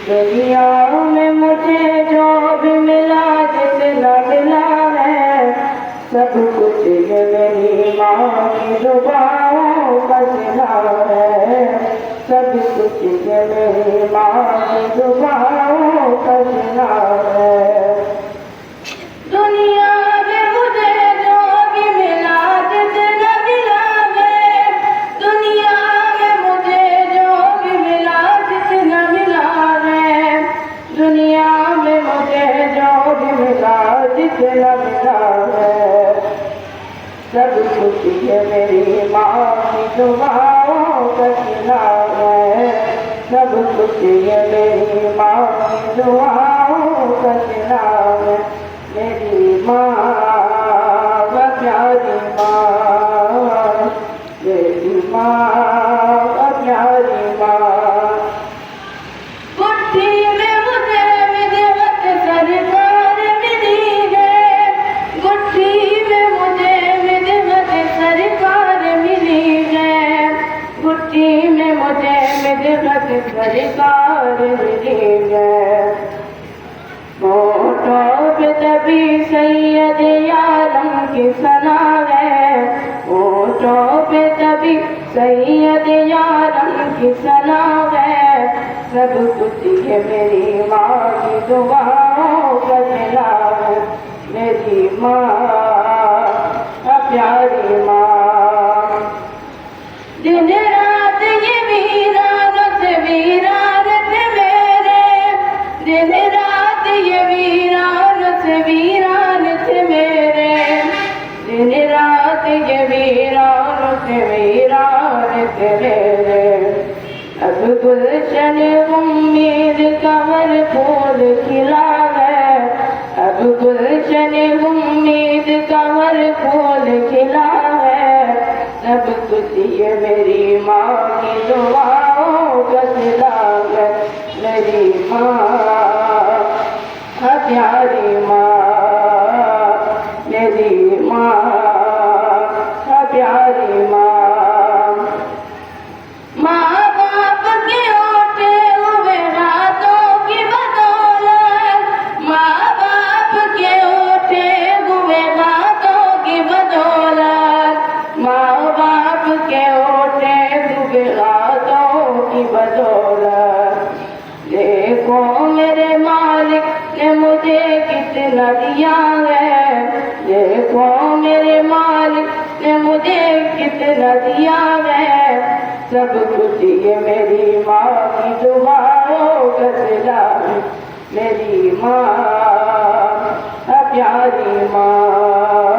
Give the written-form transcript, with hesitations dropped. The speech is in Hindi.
दुनिया में मुझे जो भी मिला जितना मिला है सब कुछ ये मेरी माँ की दुआओं का सिला है। सब कुछ ये मेरी माँ की दुआओं का सिला है। दुनिया में मुझे जो भी मिला जितना मिला है, दुनिया में मुझे जो भी मिला जितना मिला है, दुनिया में मुझे जो भी मिला जितना मिला है, सब कुछ ये मेरी माँ की दुआओं का सिला है। सब कुछ ये मेरी माँ की दुआओं का सिला है। मेरी माँ प्यारी माँ, मेरी माँ प्यारी माँ। मुट्ठी में मुझे विधिवत सरकार मिली है, मुट्ठी में मुझे विधिवत सरकार मिली है, मुट्ठी में मुझे विधिवत सरकार मिली है। होठों पे तभी सैयद यारम की सना है, होठों पे तभी सैयद यारम की सना है। सब कुछ ये मेरी माँ की दुआओं का सिला है। मेरी माँ प्यारी माँ। दिन रात ये वीरान से वीरान थे मेरे, दिन रात ये वीरान से वीरान थे मेरे, दिन रात ये वीरान से वीरान थे मेरे। अब गुलशन उम्मीद कमर फूल खिला है, अब गुलशन उम्मीद कमर फूल खिला है। सब कुछ ये मेरी माँ की दुआओं का सिला है। मेरी माँ प्यारी माँ, मेरी माँ प्यारी माँ। माँ बाप के ओटे हुए हाथों की बदौलत, माँ बाप के ओटे हुए हाथों की बदौलत, माँ बाप के ओटे हुए हाथों की बदौलत। देखो मेरे मालिक ने मुझे कितना दिया है, देखो मेरे मालिक ने मुझे कितना दिया है। सब कुछ ये मेरी माँ की दुआओं का सिला है। मेरी माँ प्यारी माँ।